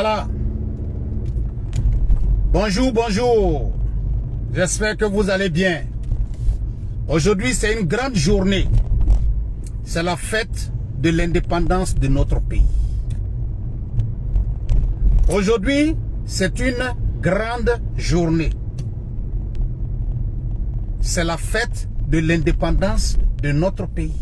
Voilà. Bonjour, bonjour. J'espère que vous allez bien. Aujourd'hui, c'est une grande journée. C'est la fête de l'indépendance de notre pays. Aujourd'hui, c'est une grande journée. C'est la fête de l'indépendance de notre pays.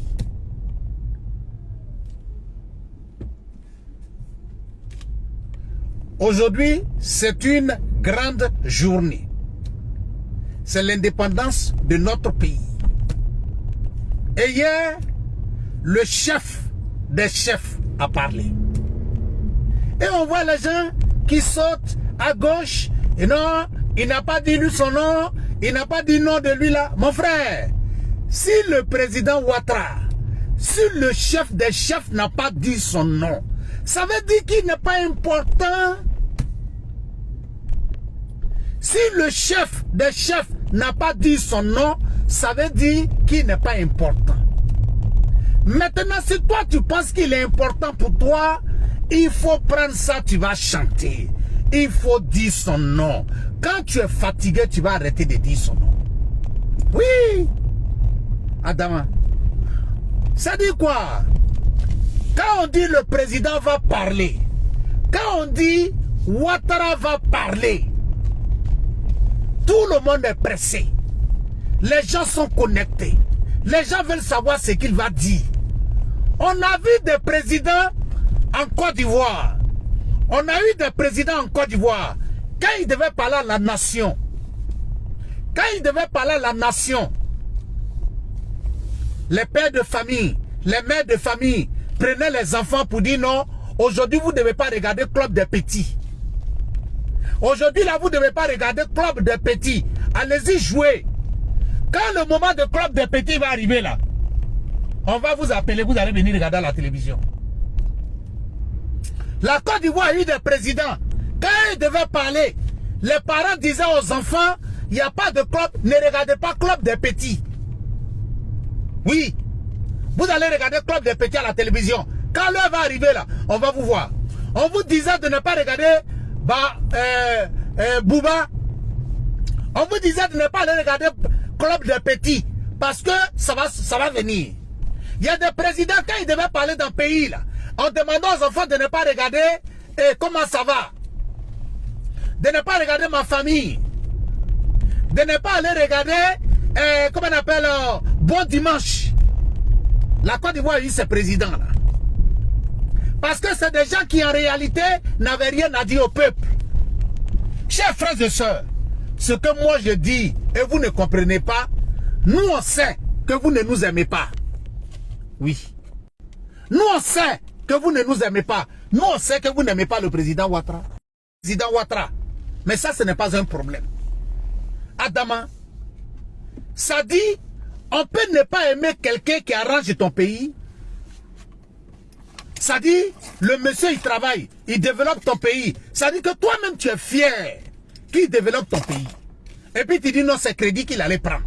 Aujourd'hui, c'est une grande journée. C'est l'indépendance de notre pays. Et hier, le chef des chefs a parlé. Et on voit les gens qui sautent à gauche. Et non, il n'a pas dit lui son nom. Il n'a pas dit nom de lui là. Mon frère, si le président Ouattara, si le chef des chefs n'a pas dit son nom, ça veut dire qu'il n'est pas important. Si le chef des chefs n'a pas dit son nom, ça veut dire qu'il n'est pas important. Maintenant, si toi tu penses qu'il est important pour toi, il faut prendre ça, tu vas chanter. Il faut dire son nom. Quand tu es fatigué, tu vas arrêter de dire son nom. Oui. Adama. Ça dit quoi? Quand on dit le président va parler, quand on dit Ouattara va parler, tout le monde est pressé. Les gens sont connectés. Les gens veulent savoir ce qu'il va dire. On a vu des présidents en Côte d'Ivoire. On a eu des présidents en Côte d'Ivoire. Quand ils devaient parler à la nation, les pères de famille, les mères de famille prenaient les enfants pour dire non, aujourd'hui vous ne devez pas regarder Club des Petits. Aujourd'hui là vous ne devez pas regarder Club des Petits. Allez-y jouer. Quand le moment de Club des Petits va arriver là, on va vous appeler, vous allez venir regarder à la télévision. La Côte d'Ivoire a eu des présidents. Quand ils devaient parler, les parents disaient aux enfants, il n'y a pas de club, ne regardez pas Club des Petits. Oui, vous allez regarder Club des Petits à la télévision. Quand l'heure va arriver là, on va vous voir. On vous disait de ne pas regarder Bouba. On vous disait de ne pas aller regarder Club des Petits parce que ça va venir. Il y a des présidents, quand ils devaient parler d'un pays là, on demandait aux enfants de ne pas regarder comment ça va. De ne pas regarder ma famille. De ne pas aller regarder, comment on appelle, Bon Dimanche. La Côte d'Ivoire a eu ces présidents-là. Parce que c'est des gens qui en réalité n'avaient rien à dire au peuple. Chers frères et sœurs, ce que moi je dis et vous ne comprenez pas, nous on sait que vous ne nous aimez pas. Oui. Nous on sait que vous ne nous aimez pas. Nous on sait que vous n'aimez pas le président Ouattara. Président Ouattara. Mais ça, ce n'est pas un problème. Adama, ça dit, on peut ne pas aimer quelqu'un qui arrange ton pays. Ça dit, le monsieur il travaille, il développe ton pays. Ça dit que toi-même tu es fier qu'il développe ton pays. Et puis tu dis non, c'est crédit qu'il allait prendre.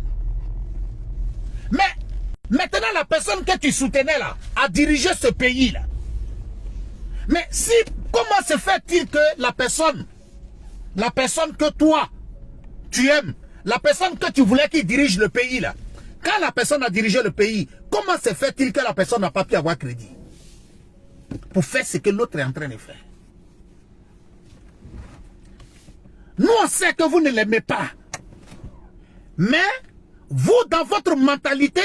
Mais maintenant la personne que tu soutenais là a dirigé ce pays là. Mais si, comment se fait-il que la personne que toi tu aimes, la personne que tu voulais qu'il dirige le pays là, quand la personne a dirigé le pays, comment se fait-il que la personne n'a pas pu avoir crédit pour faire ce que l'autre est en train de faire? Nous on sait que vous ne l'aimez pas. Mais vous, dans votre mentalité,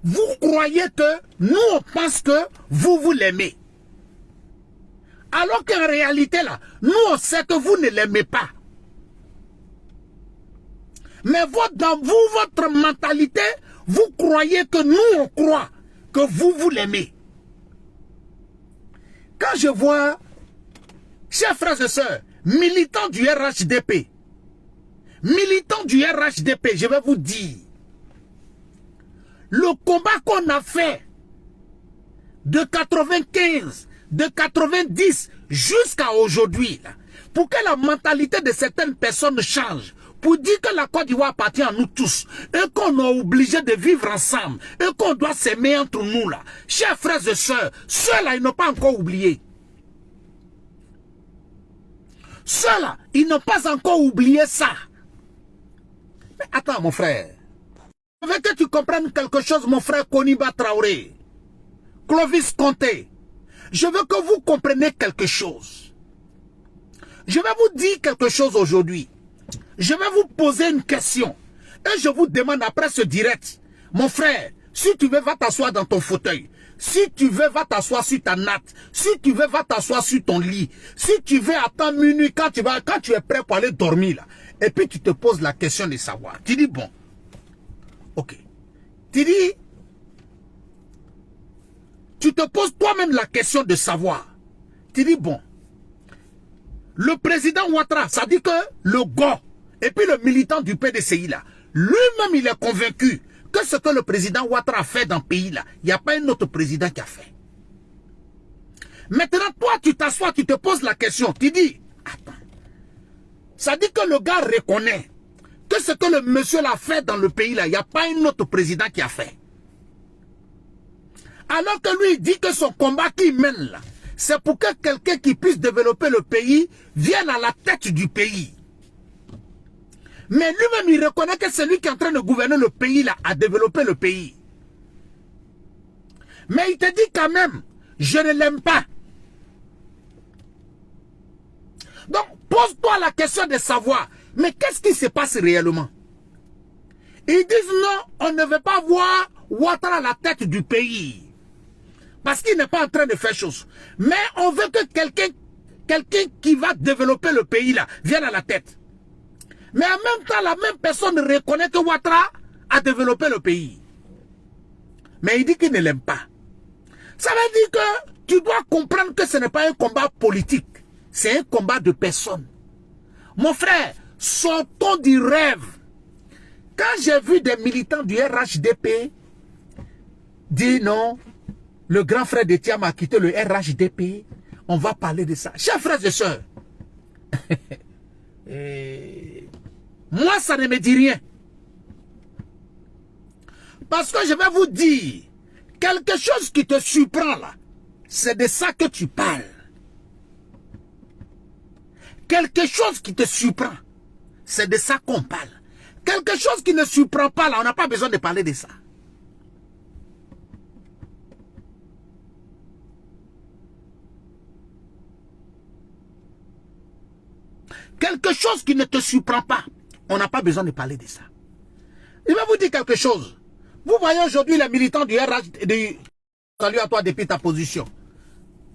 vous croyez que nous on pense que vous l'aimez. Alors qu'en réalité là, nous on sait que vous ne l'aimez pas. Mais dans vous, votre mentalité, vous croyez que nous on croit que vous l'aimez. Quand je vois, chers frères et sœurs, militants du RHDP, je vais vous dire, le combat qu'on a fait de 95, de 90 jusqu'à aujourd'hui, pour que la mentalité de certaines personnes change, pour dire que la Côte d'Ivoire appartient à nous tous, et qu'on est obligé de vivre ensemble, et qu'on doit s'aimer entre nous là. Chers frères et sœurs, ceux-là, ils n'ont pas encore oublié. Ceux-là, ils n'ont pas encore oublié ça. Mais attends, mon frère. Je veux que tu comprennes quelque chose, mon frère Koniba Traoré. Clovis Conté. Je veux que vous compreniez quelque chose. Je vais vous dire quelque chose aujourd'hui. Je vais vous poser une question. Et je vous demande après ce direct. Mon frère, si tu veux, va t'asseoir dans ton fauteuil. Si tu veux, va t'asseoir sur ta natte. Si tu veux, va t'asseoir sur ton lit. Si tu veux, attends minuit quand tu es prêt pour aller dormir là. Et puis tu te poses la question de savoir. Tu dis bon. Ok. Tu dis. Tu te poses toi-même la question de savoir. Tu dis bon. Le président Ouattara, ça dit que le gars, et puis le militant du PDCI là, lui-même il est convaincu que ce que le président Ouattara a fait dans le pays là, il n'y a pas un autre président qui a fait. Maintenant, toi, tu t'assois, tu te poses la question, tu dis, attends, ça dit que le gars reconnaît que ce que le monsieur l'a fait dans le pays là, il n'y a pas un autre président qui a fait. Alors que lui, il dit que son combat qu'il mène là, c'est pour que quelqu'un qui puisse développer le pays vienne à la tête du pays. Mais lui-même, il reconnaît que c'est lui qui est en train de gouverner le pays là, à développer le pays. Mais il te dit quand même, je ne l'aime pas. Donc, pose-toi la question de savoir, mais qu'est-ce qui se passe réellement? Ils disent non, on ne veut pas voir Ouattara à la tête du pays. Parce qu'il n'est pas en train de faire chose. Mais on veut que quelqu'un qui va développer le pays là, vienne à la tête. Mais en même temps, la même personne reconnaît que Ouattara a développé le pays. Mais il dit qu'il ne l'aime pas. Ça veut dire que tu dois comprendre que ce n'est pas un combat politique. C'est un combat de personnes. Mon frère, sortons du rêve. Quand j'ai vu des militants du RHDP dire non, le grand frère de Thiam a quitté le RHDP, on va parler de ça. Chers frères et sœurs, moi ça ne me dit rien. Parce que je vais vous dire, quelque chose qui te surprend là, c'est de ça que tu parles. Quelque chose qui te surprend, c'est de ça qu'on parle. Quelque chose qui ne surprend pas là, on n'a pas besoin de parler de ça. Quelque chose qui ne te surprend pas, on n'a pas besoin de parler de ça. Je vais vous dire quelque chose. Vous voyez aujourd'hui les militants du RH, salut à toi depuis ta position.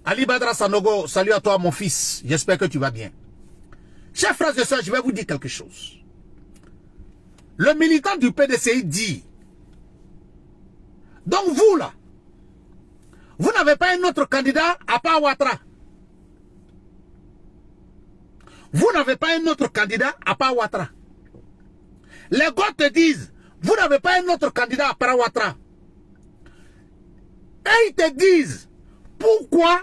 Ali Badra Sanogo, salut à toi mon fils. J'espère que tu vas bien. Chers frères et sœurs, je vais vous dire quelque chose. Le militant du PDCI dit, donc vous là, vous n'avez pas un autre candidat à part Ouattara. Vous n'avez pas un autre candidat à part Ouattara. Les gars te disent, vous n'avez pas un autre candidat à part Ouattara. Et ils te disent, pourquoi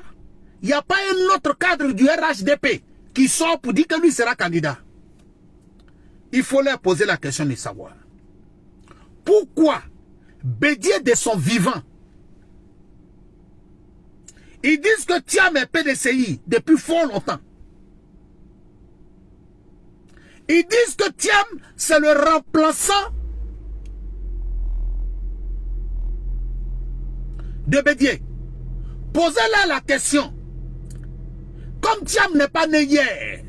il n'y a pas un autre cadre du RHDP qui sort pour dire que lui sera candidat? Il faut leur poser la question de savoir. Pourquoi Bédié de son vivant, ils disent que Thiam est PDCI depuis fort longtemps. Ils disent que Thiam, c'est le remplaçant de Bédié. Posez-leur la question. Comme Thiam n'est pas né hier,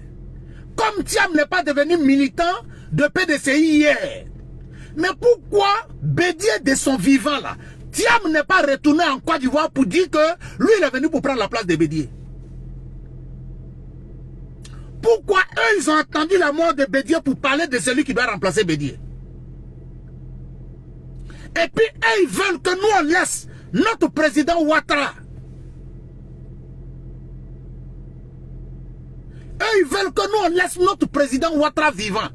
comme Thiam n'est pas devenu militant de PDCI hier, mais pourquoi Bédié de son vivant là, Thiam n'est pas retourné en Côte d'Ivoire pour dire que lui il est venu pour prendre la place de Bédié? Pourquoi eux, ils ont attendu la mort de Bédié pour parler de celui qui doit remplacer Bédié? Et puis, eux, ils veulent que nous, on laisse notre président Ouattara. Eux, ils veulent que nous, on laisse notre président Ouattara vivant.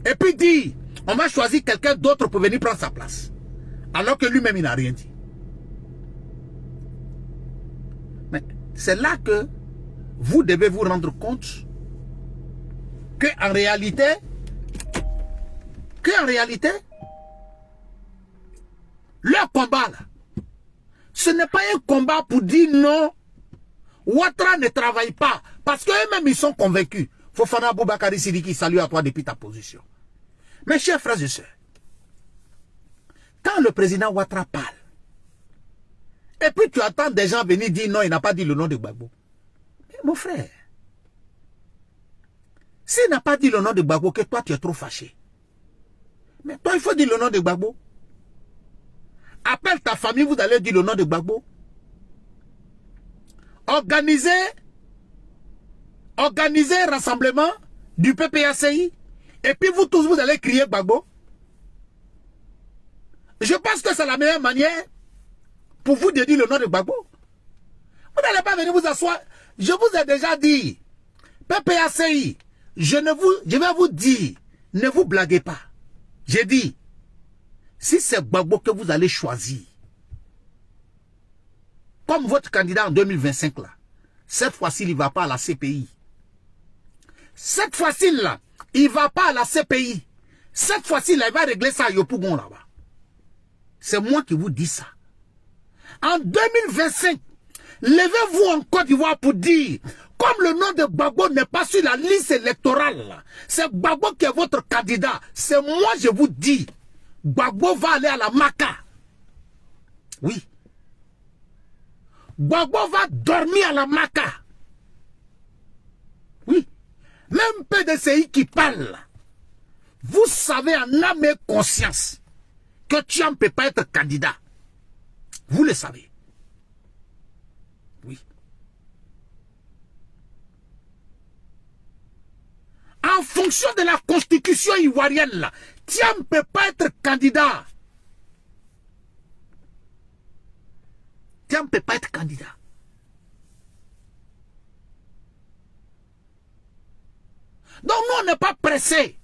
Et puis dire, on va choisir quelqu'un d'autre pour venir prendre sa place. Alors que lui-même, il n'a rien dit. Mais c'est là que vous devez vous rendre compte qu'en réalité, leur combat là, ce n'est pas un combat pour dire non, Ouattara ne travaille pas. Parce qu'eux-mêmes, ils sont convaincus. Fofana Boubakari Sidiki, salut à toi depuis ta position. Mes chers frères et sœurs, quand le président Ouattara parle, et puis tu attends des gens venir dire non, il n'a pas dit le nom de Gbagbo. Mais mon frère, s'il n'a pas dit le nom de Gbagbo, que toi tu es trop fâché. Mais toi, il faut dire le nom de Gbagbo. Appelle ta famille, vous allez dire le nom de Gbagbo. Organisez rassemblement du PPACI. Et puis vous tous, vous allez crier Gbagbo. Je pense que c'est la meilleure manière pour vous de dire le nom de Gbagbo. Vous n'allez pas venir vous asseoir. Je vous ai déjà dit, PPACI, je vais vous dire, ne vous blaguez pas. J'ai dit, si c'est Gbagbo que vous allez choisir, comme votre candidat en 2025 là, cette fois-ci, il ne va pas à la CPI. Cette fois-ci là, il ne va pas à la CPI. Cette fois-ci là, il va régler ça à Yopougon là-bas. C'est moi qui vous dis ça. En 2025, levez-vous en Côte d'Ivoire pour dire, comme le nom de Gbagbo n'est pas sur la liste électorale, c'est Gbagbo qui est votre candidat. C'est moi, je vous dis, Gbagbo va aller à la Maka. Oui. Gbagbo va dormir à la Maka. Oui. Même PDCI qui parle, vous savez en âme et conscience que tu ne peux pas être candidat. Vous le savez. Oui. En fonction de la constitution ivoirienne, là, tu ne peux pas être candidat. Tu ne peux pas être candidat. Donc nous, on n'est pas pressés.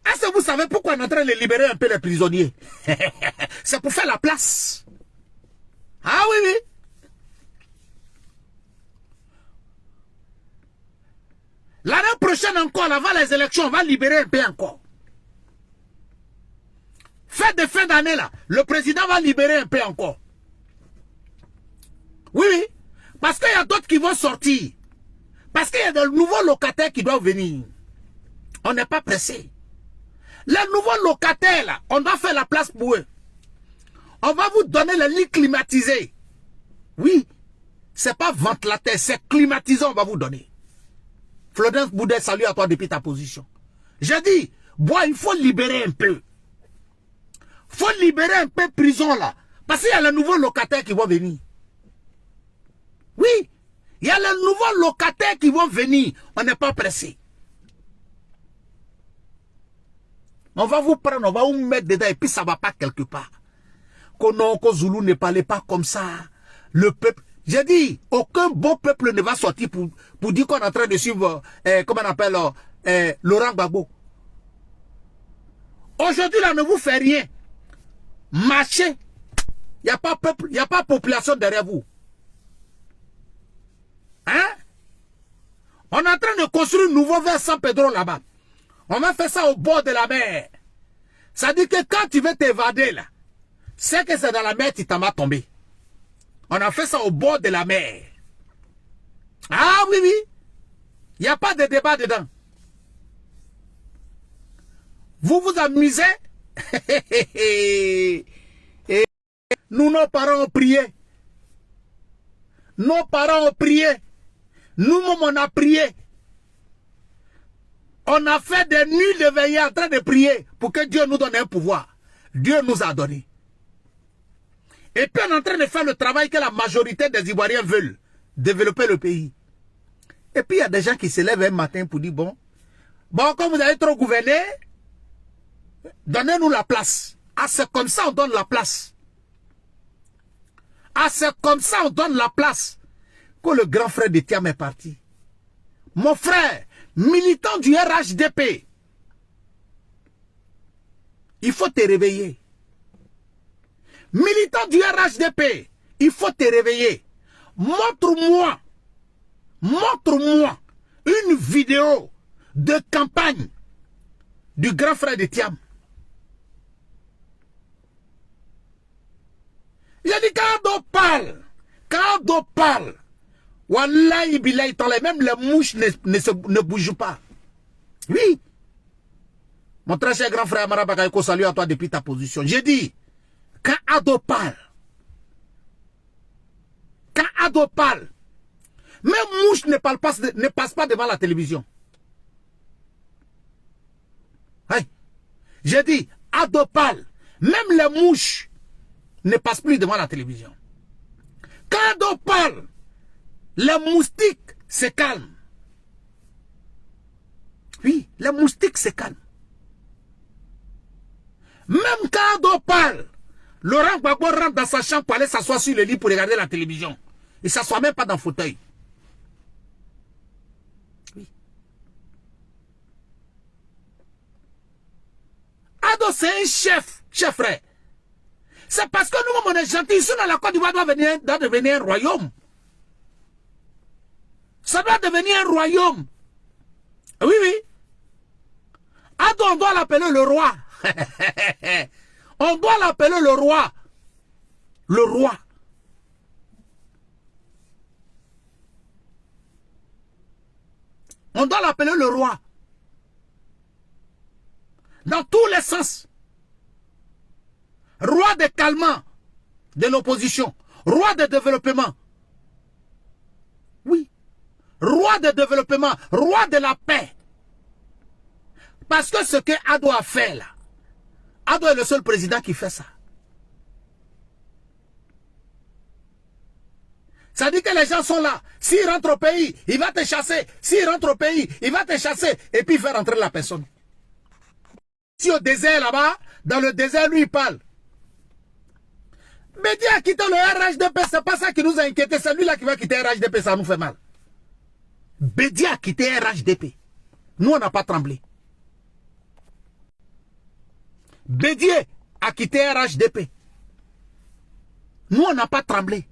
Est-ce que vous savez pourquoi on est en train de libérer un peu les prisonniers? C'est pour faire la place. Ah oui, oui. L'année prochaine encore, avant les élections, on va libérer un peu encore. Fête de fin d'année là, le président va libérer un peu encore. Oui, oui. Parce qu'il y a d'autres qui vont sortir. Parce qu'il y a de nouveaux locataires qui doivent venir. On n'est pas pressé. Les nouveaux locataires là, on doit faire la place pour eux. On va vous donner les lits climatisés. Oui. C'est pas ventilateur, c'est climatisé, on va vous donner. Florence Boudet, salut à toi depuis ta position. J'ai dit, bois, il faut libérer un peu. Il faut libérer un peu prison là. Parce qu'il y a les nouveaux locataires qui vont venir. Oui. Il y a les nouveaux locataires qui vont venir. On n'est pas pressé. On va vous prendre, on va vous mettre dedans et puis ça ne va pas quelque part. Que Zoulou ne parlait pas comme ça. Le peuple. J'ai dit, aucun bon peuple ne va sortir pour dire qu'on est en train de suivre, comment on appelle, Laurent Gbagbo. Aujourd'hui, là, ne vous fait rien. Marchez. Il n'y a pas peuple, il n'y a pas population derrière vous. Hein? On est en train de construire un nouveau vers San Pedro là-bas. On va faire ça au bord de la mer. Ça dit que quand tu veux t'évader là, c'est que c'est dans la mer, tu t'en vas tomber. On a fait ça au bord de la mer. Ah oui, oui. Il n'y a pas de débat dedans. Vous vous amusez. Et nous, nos parents ont prié. Nos parents ont prié. Nous-mêmes, on a prié. On a fait des nuits de veillée en train de prier pour que Dieu nous donne un pouvoir. Dieu nous a donné. Et puis on est en train de faire le travail que la majorité des Ivoiriens veulent. Développer le pays. Et puis il y a des gens qui se lèvent un matin pour dire, bon, comme vous avez trop gouverné, donnez-nous la place. Ah, c'est comme ça on donne la place. Ah, c'est comme ça on donne la place. Quand le grand frère de Thiam est parti. Mon frère, militant du RHDP, il faut te réveiller. Militant du RHDP, il faut te réveiller. Montre-moi une vidéo de campagne du grand frère de Thiam. Il a dit quand on parle Ado parle. Wallahi billahi ta'ala, même les mouches ne bougent pas. Oui. Mon très cher grand frère Amara Bakayoko, salut à toi depuis ta position. J'ai dit, quand Ado parle, même mouche ne passe pas devant la télévision. Hey. J'ai dit, Ado parle, même les mouches ne passent plus devant la télévision. Quand Ado parle, les moustiques se calment. Oui, les moustiques se calment. Même quand Ado parle, Laurent Gbagbo rentre dans sa chambre pour aller s'asseoir sur le lit pour regarder la télévision. Il ne s'assoit même pas dans le fauteuil. Oui. Ado, c'est un chef, frère. C'est parce que nous, on est gentils. Ici, dans la Côte d'Ivoire, doit devenir un royaume. Ça doit devenir un royaume. Oui, oui. Ado, on doit l'appeler le roi. On doit l'appeler le roi. Le roi. On doit l'appeler le roi. Dans tous les sens. Roi de calmant de l'opposition. Roi de développement. Oui. Roi de développement. Roi de la paix. Parce que ce que Ado a fait là, Ado est le seul président qui fait ça. Ça dit que les gens sont là. S'il rentre au pays, il va te chasser. S'il rentre au pays, il va te chasser. Et puis il fait rentrer la personne. Si au désert là-bas, dans le désert, lui il parle. Bédi a quitté le RHDP, c'est pas ça qui nous a inquiété. C'est lui là qui va quitter RHDP, ça nous fait mal. Bédi a quitté RHDP. Nous on n'a pas tremblé. Bédié a quitté RHDP. Nous, on n'a pas tremblé.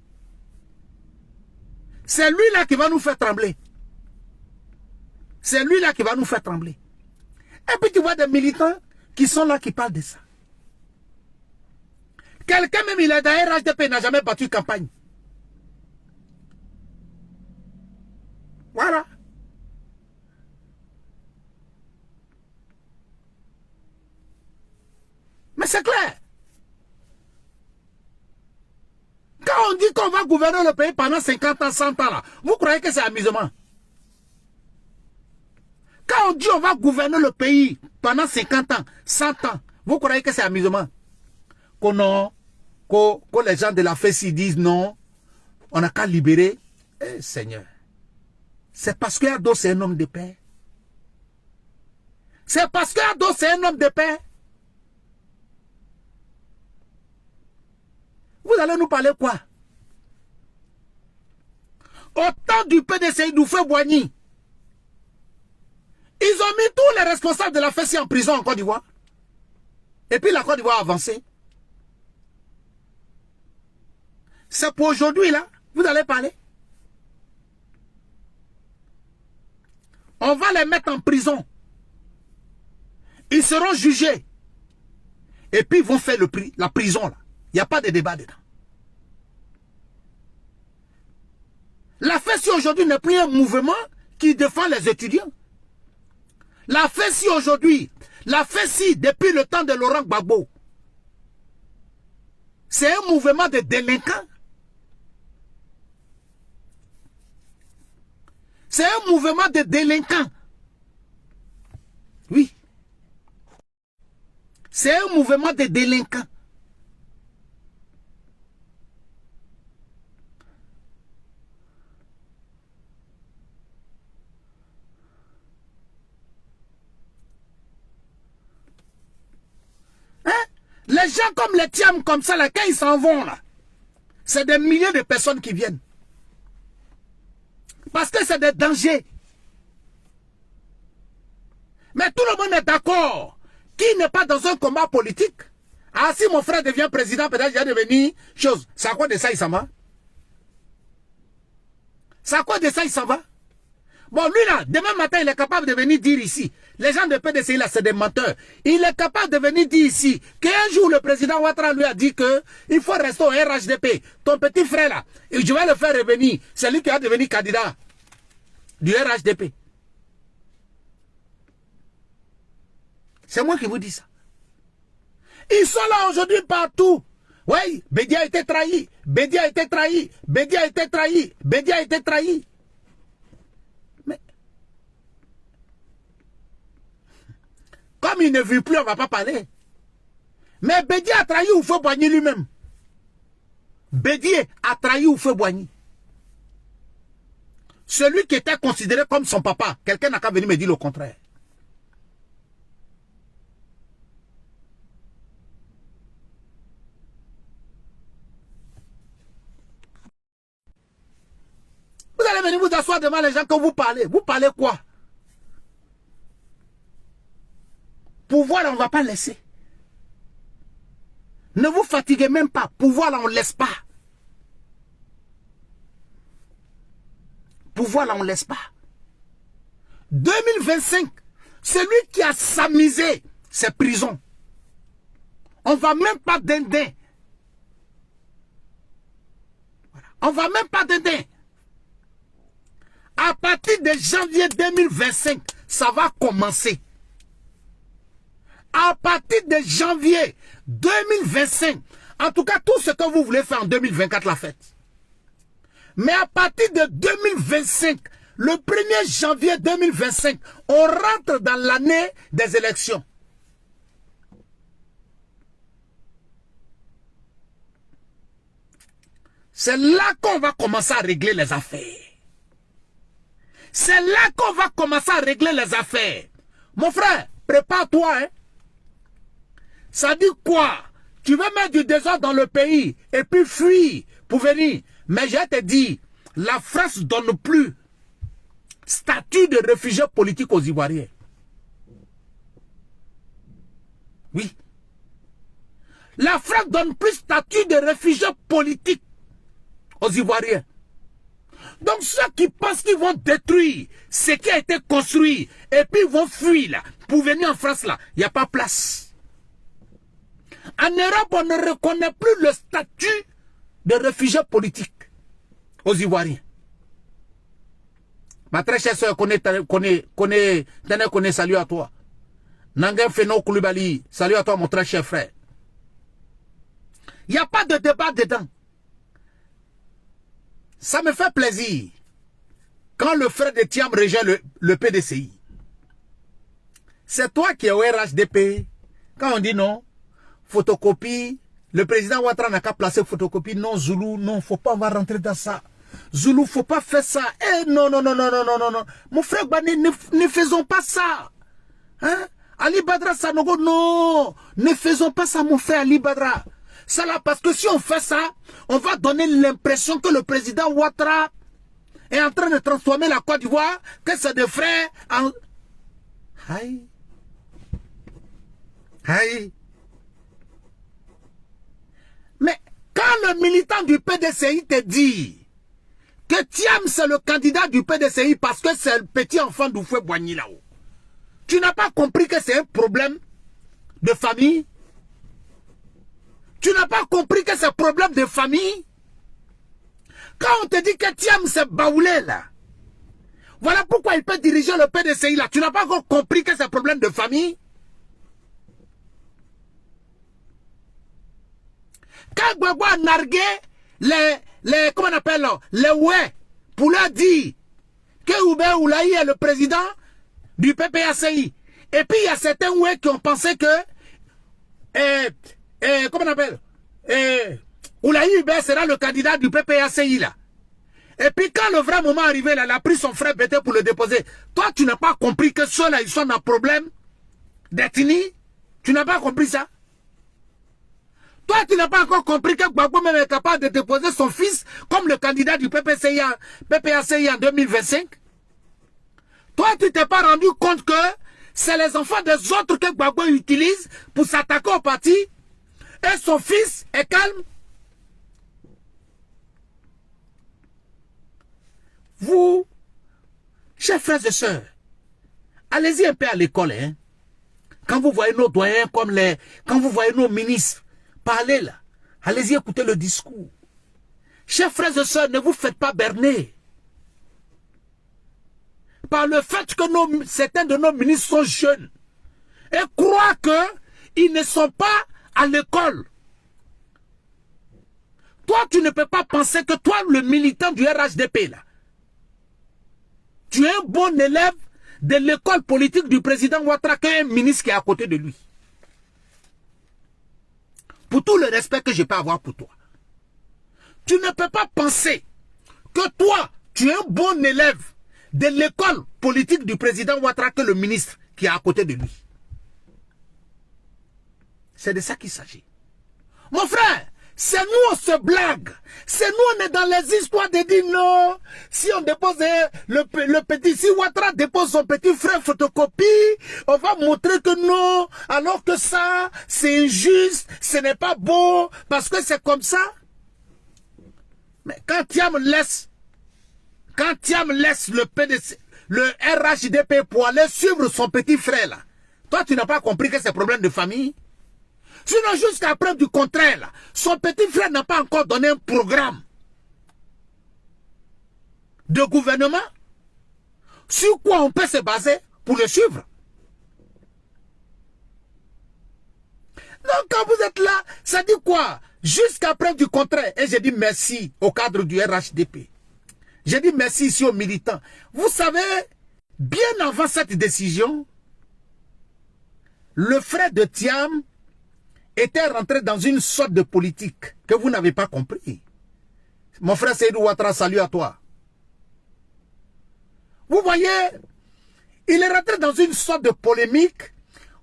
C'est lui là qui va nous faire trembler. C'est lui là qui va nous faire trembler. Et puis tu vois des militants qui sont là qui parlent de ça. Quelqu'un même, il est dans RHDP, n'a jamais battu campagne. Voilà. Mais c'est clair. Quand on dit qu'on va gouverner le pays pendant 50 ans, 100 ans, là, vous croyez que c'est amusement? Quand on dit on va gouverner le pays pendant 50 ans, 100 ans, vous croyez que c'est amusement? Que les gens de la FESI disent non, on n'a qu'à libérer. Eh, Seigneur, c'est parce que Ado c'est un homme de paix. C'est parce que Ado c'est un homme de paix. Vous allez nous parler quoi? Au temps du PDC Houphouët-Boigny, ils ont mis tous les responsables de la FESI en prison en Côte d'Ivoire. Et puis la Côte d'Ivoire a avancé. C'est pour aujourd'hui là, vous allez parler. On va les mettre en prison. Ils seront jugés. Et puis ils vont faire la prison là. Il n'y a pas de débat dedans. La FESI aujourd'hui n'est plus un mouvement qui défend les étudiants. La FESI aujourd'hui, la FESI depuis le temps de Laurent Gbagbo, c'est un mouvement de délinquants. C'est un mouvement de délinquants. Oui. C'est un mouvement de délinquants. Les gens comme les Thiam, comme ça, là, quand ils s'en vont, là, c'est des milliers de personnes qui viennent. Parce que c'est des dangers. Mais tout le monde est d'accord. Qui n'est pas dans un combat politique? Ah, si mon frère devient président, peut-être qu'il va devenir chose. C'est à quoi de ça il s'en va? C'est à quoi de ça il s'en va? Bon, lui là, demain matin, il est capable de venir dire ici Les gens de PDCI, là, c'est des menteurs. Il est capable de venir dire ici qu'un jour, le président Ouattara lui a dit qu'il faut rester au RHDP. Ton petit frère, là, je vais le faire revenir. C'est lui qui va devenir candidat du RHDP. C'est moi qui vous dis ça. Ils sont là aujourd'hui partout. Oui, Bédia a été trahi. Bédia a été trahi. Bédia a été trahi. Bédia a été trahi. Mais comme il ne vit plus, on ne va pas parler. Mais Bédia a trahi Oufé Boigny lui-même. Bédia a trahi Oufé Boigny. Celui qui était considéré comme son papa, quelqu'un n'a qu'à venir me dire le contraire. Vous allez venir vous asseoir devant les gens quand vous parlez. Vous parlez quoi? Pouvoir, là, on ne va pas laisser. Ne vous fatiguez même pas. Pouvoir, là, on ne laisse pas. Pouvoir, là, on ne laisse pas. 2025, celui qui a s'amusé, c'est prison. On ne va même pas dindin. Voilà. On ne va même pas dindin. À partir de janvier 2025, ça va commencer. À partir de janvier 2025, en tout cas, tout ce que vous voulez faire en 2024, la fête. Mais à partir de 2025, le 1er janvier 2025, on rentre dans l'année des élections. C'est là qu'on va commencer à régler les affaires. C'est là qu'on va commencer à régler les affaires. Mon frère, prépare-toi. Hein? Ça dit quoi? Tu veux mettre du désordre dans le pays et puis fuir pour venir. Mais je te dis, la France ne donne plus statut de réfugié politique aux Ivoiriens. Oui. La France donne plus statut de réfugié politique aux Ivoiriens. Donc ceux qui pensent qu'ils vont détruire ce qui a été construit et puis ils vont fuir là, pour venir en France là, il n'y a pas place. En Europe, on ne reconnaît plus le statut de réfugié politique aux Ivoiriens. Ma très chère soeur, connais, salut à toi. Nangen Feno Koulibaly, salut à toi mon très cher frère. Il n'y a pas de débat dedans. Ça me fait plaisir quand le frère de Thiam rejoint le PDCI. C'est toi qui es au RHDP. Quand on dit non, photocopie, le président Ouattara n'a qu'à placer photocopie. Non, Zoulou, non, faut pas, on va rentrer dans ça. Zoulou, faut pas faire ça. Eh, non. Mon frère Bani, ne faisons pas ça. Hein? Ali Badra Sanogo, non. Ne faisons pas ça, mon frère Ali Badra. Ça là, parce que si on fait ça, on va donner l'impression que le président Ouattara est en train de transformer la Côte d'Ivoire, que c'est des frères en... Aïe. Aïe. Mais quand le militant du PDCI te dit que Thiam c'est le candidat du PDCI parce que c'est le petit enfant d'Oufé Boigny là-haut, tu n'as pas compris que c'est un problème de famille? Tu n'as pas compris que c'est un problème de famille? Quand on te dit que Thiam c'est Baoulé là, voilà pourquoi il peut diriger le PDCI là. Tu n'as pas encore compris que c'est un problème de famille? Quand Gbagbo a nargué comment on appelle, les ouais, pour leur dire que Oubé Oulaï est le président du PPACI. Et puis il y a certains ouais qui ont pensé que comment on appelle, Oulaï Oubé sera le candidat du PPACI là. Et puis quand le vrai moment est arrivé là, il a pris son frère Bété pour le déposer. Toi tu n'as pas compris que ceux-là ils sont dans problème d'ethnie. Tu n'as pas compris ça? Toi, tu n'as pas encore compris que Gbagbo même est capable de déposer son fils comme le candidat du PPACI en 2025. Toi, tu t'es pas rendu compte que c'est les enfants des autres que Gbagbo utilise pour s'attaquer au parti et son fils est calme. Vous, chers frères et sœurs, Allez-y un peu à l'école. Hein. Quand vous voyez nos doyens comme les... Quand vous voyez nos ministres parler là, allez-y écouter le discours. Chers frères et sœurs, ne vous faites pas berner. Par le fait que certains de nos ministres sont jeunes et croient qu'ils ne sont pas à l'école. Toi, tu ne peux pas penser que toi, le militant du RHDP, là, tu es un bon élève de l'école politique du président Ouattara qu'un ministre qui est à côté de lui. Pour tout le respect que je peux avoir pour toi. Tu ne peux pas penser que toi, tu es un bon élève de l'école politique du président Ouattara que le ministre qui est à côté de lui. C'est de ça qu'il s'agit. Mon frère, c'est nous on se blague. C'est nous on est dans les histoires de dire non. Si on dépose le petit, si Ouattara dépose son petit frère photocopie, on va montrer que non. Alors que ça, c'est injuste, ce n'est pas beau, parce que c'est comme ça. Mais quand Thiam laisse le PDC, le RHDP pour aller suivre son petit frère là, toi tu n'as pas compris que c'est problème de famille? Sinon, jusqu'à preuve du contraire, là, son petit frère n'a pas encore donné un programme de gouvernement sur quoi on peut se baser pour le suivre. Donc, quand vous êtes là, ça dit quoi? Jusqu'à preuve du contraire. Et j'ai dit merci au cadre du RHDP. J'ai dit merci ici aux militants. Vous savez, bien avant cette décision, le frère de Thiam était rentré dans une sorte de politique que vous n'avez pas compris. Mon frère Seydou Ouattara, salut à toi. Vous voyez, il est rentré dans une sorte de polémique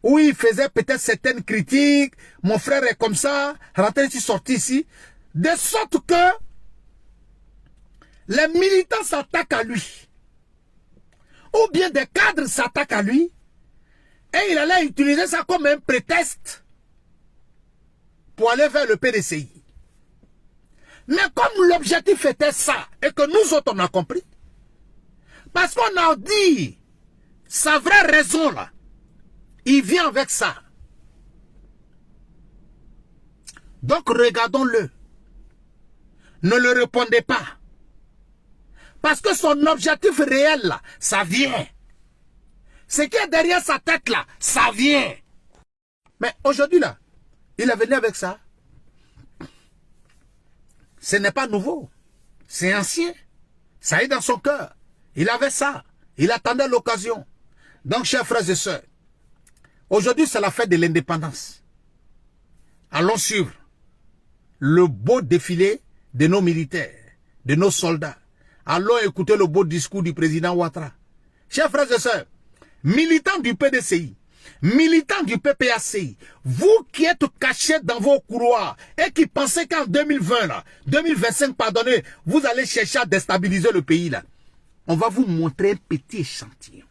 où il faisait peut-être certaines critiques. Mon frère est comme ça, rentré ici, sorti ici. De sorte que les militants s'attaquent à lui. Ou bien des cadres s'attaquent à lui. Et il allait utiliser ça comme un prétexte pour aller vers le PDCI. Mais comme l'objectif était ça, et que nous autres on a compris, parce qu'on a dit sa vraie raison là, il vient avec ça. Donc regardons-le. Ne le répondez pas. Parce que son objectif réel là, ça vient. Ce qui est derrière sa tête là, ça vient. Mais aujourd'hui là, il est venu avec ça. Ce n'est pas nouveau. C'est ancien. Ça est dans son cœur. Il avait ça. Il attendait l'occasion. Donc, chers frères et sœurs, aujourd'hui, c'est la fête de l'indépendance. Allons suivre le beau défilé de nos militaires, de nos soldats. Allons écouter le beau discours du président Ouattara. Chers frères et sœurs, militants du PDCI, militants du PPACI, vous qui êtes cachés dans vos couloirs et qui pensez qu'en 2020, là, 2025, pardonnez, vous allez chercher à déstabiliser le pays, là, on va vous montrer un petit échantillon.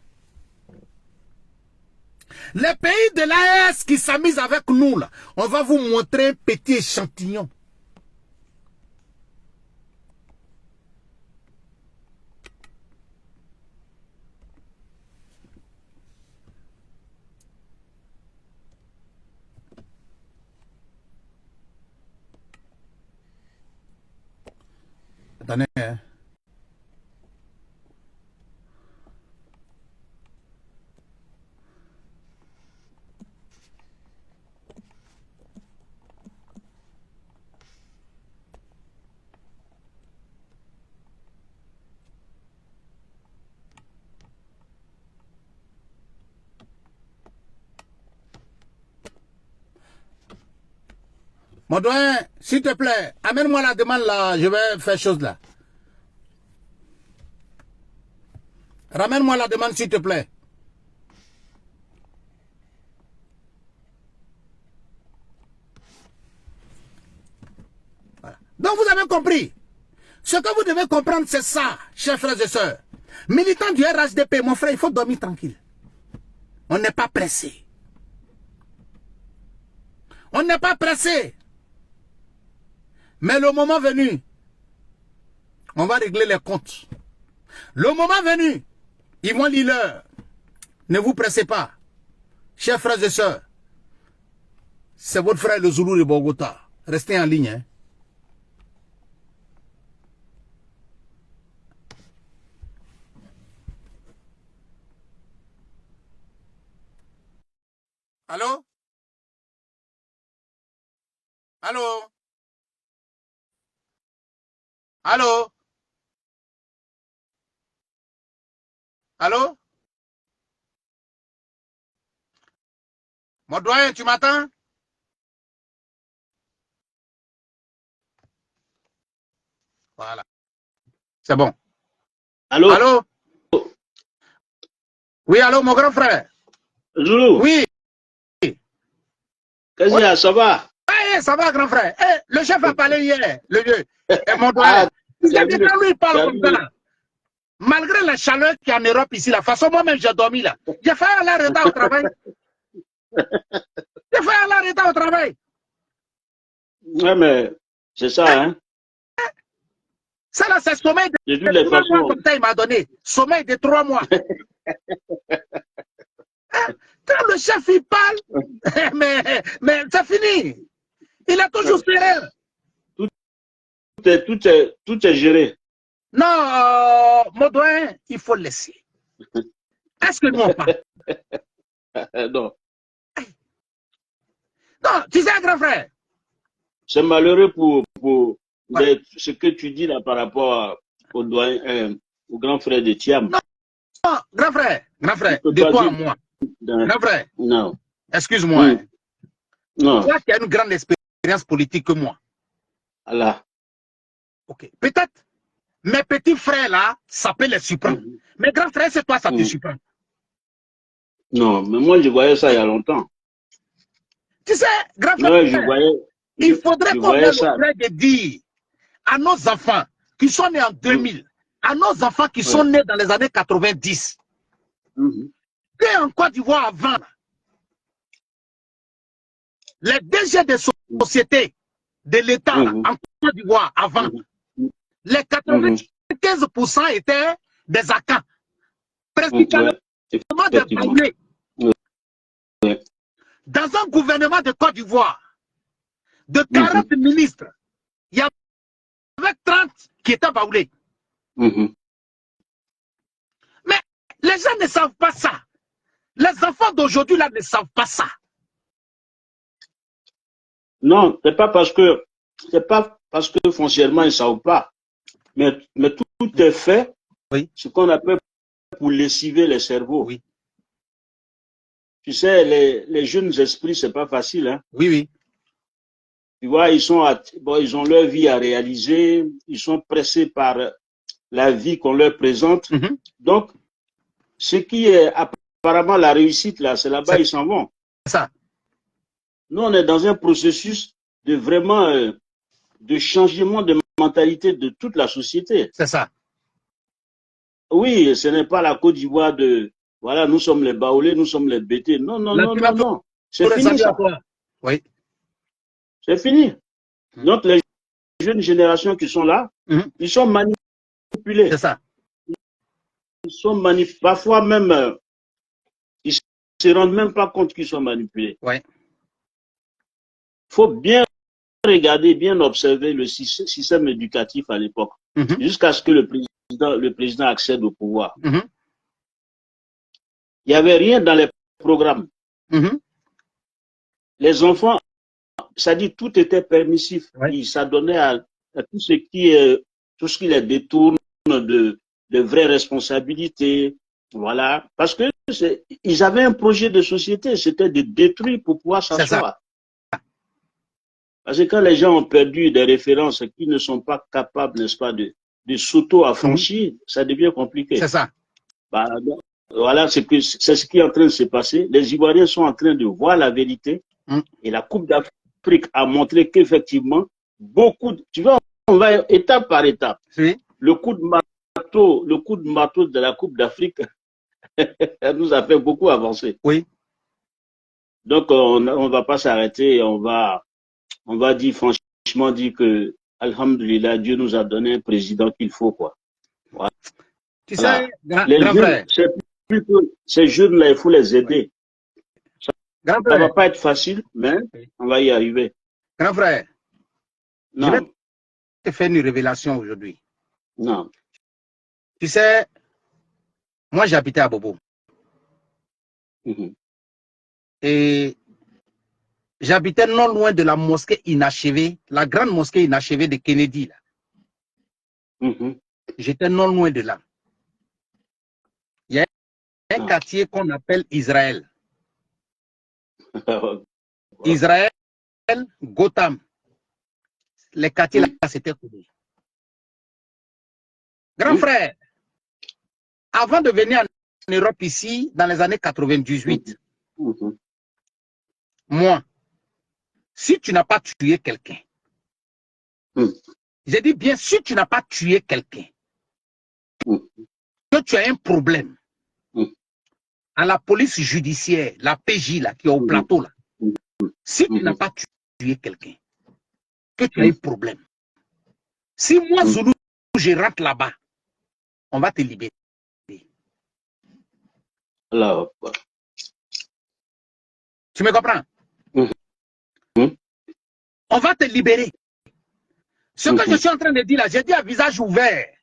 Les pays de l'AES qui s'amusent avec nous, là, on va vous montrer un petit échantillon. Attendez, hein. Mon doyen, s'il te plaît, amène-moi la demande là, je vais faire chose là. Ramène-moi la demande s'il te plaît. Voilà. Donc vous avez compris. Ce que vous devez comprendre, c'est ça, chers frères et sœurs. Militants du RHDP, mon frère, il faut dormir tranquille. On n'est pas pressé. On n'est pas pressé. Mais le moment venu, on va régler les comptes. Le moment venu, ils vont lire l'heure. Ne vous pressez pas. Chers frères et sœurs, c'est votre frère le Zoulou de Bogota. Restez en ligne. Hein. Allô? Allô? Allô? Allô? Mon doyen, tu m'attends? Voilà. C'est bon. Allô? Allô? Oui, allô, mon grand frère? Zoulou? Oui. Qu'est-ce qu'il y a? Ça va? Hey, ça va, grand frère? Hey, le chef a parlé hier, le vieux. Et mon Ah, doyen. Il a dit le- quand lui il tu parle as comme vu ça, là, malgré la chaleur qu'il y a en Europe ici, la façon moi-même j'ai dormi là. J'ai fait un retard au travail. J'ai fait un retard au travail. Ouais, mais c'est ça, hein? Ça là, c'est sommeil De de toutes les 3 mois façons. comme ça, il m'a donné. Sommeil de 3 mois. Quand le chef il parle, mais c'est fini. Il est toujours serré. Tout est géré. Non, mon doyen, il faut le laisser. Est-ce que nous on parle? Non. Non, tu sais, grand frère. C'est malheureux pour Ouais. ce que tu dis là par rapport au doyen, au grand frère de Thiam. Non, grand frère, peux de pas toi à dire moi. dans- Grand frère, Non. excuse-moi. Hein. Non. Toi qui as une grande expérience politique que moi. Allah. Ok. Peut-être mes petits frères là, ça peut les surprendre. Mes grands frères, c'est toi, ça te surprend. Non, mais moi je voyais ça il y a longtemps. Tu sais, grand frère, Ouais, je voyais. il faudrait qu'on ait voyais le ça. frère de dire à nos enfants qui sont nés en 2000, à nos enfants qui sont nés dans les années 90, et en Côte d'Ivoire avant, les DG des sociétés de l'État en Côte d'Ivoire avant, les 95% étaient des ACAN, principalement des Baoulés. Dans un gouvernement de Côte d'Ivoire, de 40 ministres, il y avait 30 qui étaient Baoulés. Mais les gens ne savent pas ça. Les enfants d'aujourd'hui là ne savent pas ça. Non, c'est pas parce que foncièrement ils ne savent pas. Mais tout est fait, ce qu'on appelle pour lessiver les cerveaux. Oui. Tu sais, les jeunes esprits, c'est pas facile. Hein? Oui, oui. Tu vois, ils ont leur vie à réaliser, ils sont pressés par la vie qu'on leur présente. Donc, ce qui est apparemment la réussite, là, c'est là-bas, ils s'en vont. C'est ça. Nous, on est dans un processus de vraiment de changement de mentalité de toute la société. C'est ça. Oui, ce n'est pas la Côte d'Ivoire de voilà, nous sommes les Baoulés, nous sommes les BT. Non, non, non, non, non. C'est fini ça. Oui. C'est fini. Donc les jeunes générations qui sont là, ils sont manipulés. C'est ça. Ils sont manipulés. Parfois même, ils ne se rendent même pas compte qu'ils sont manipulés. Oui. Il faut bien regarder, bien observer le système éducatif à l'époque, jusqu'à ce que le président accède au pouvoir. Il n'y avait rien dans les programmes. Les enfants, ça dit tout était permissif. Ça donnait à tout ce qui les détourne de vraies responsabilités. Voilà. Parce que ils avaient un projet de société, c'était de détruire pour pouvoir s'asseoir. Parce que quand les gens ont perdu des références qui ne sont pas capables, n'est-ce pas, de s'auto-affranchir, ça devient compliqué. C'est ça. Bah, voilà, c'est ce qui est en train de se passer. Les Ivoiriens sont en train de voir la vérité. Et la Coupe d'Afrique a montré qu'effectivement, tu vois, on va étape par étape. Oui. Le coup de marteau de la Coupe d'Afrique nous a fait beaucoup avancer. Oui. Donc, on ne va pas s'arrêter et on va dire franchement que, alhamdoulilah, Dieu nous a donné un président qu'il faut, quoi. Voilà. Tu sais, grand frère. C'est que ces jeunes-là, il faut les aider. Ça Grand ne va frère, pas être facile, mais on va y arriver. grand frère, je vais Non, te faire une révélation aujourd'hui. non. Tu sais, moi j'habitais à Bobo Mhm. et j'habitais non loin de la mosquée inachevée, la grande mosquée inachevée de Kennedy. Là. Mhm. J'étais non loin de là. Il y a un Ah. quartier qu'on appelle Israël. Wow. Israël, Gotham. Les quartiers là, c'était connu. Grand frère, avant de venir en Europe ici, dans les années 98, Mhm. moi, si tu n'as pas tué quelqu'un, j'ai dit bien, si tu n'as pas tué quelqu'un, que tu as un problème à la police judiciaire, la PJ là, qui est au plateau là, si tu n'as pas tué quelqu'un, que tu as un problème, si moi, Zoulou, je rentre là-bas, on va te libérer. Là, Tu me comprends? On va te libérer. Ce que je suis en train de dire là, j'ai dit à visage ouvert.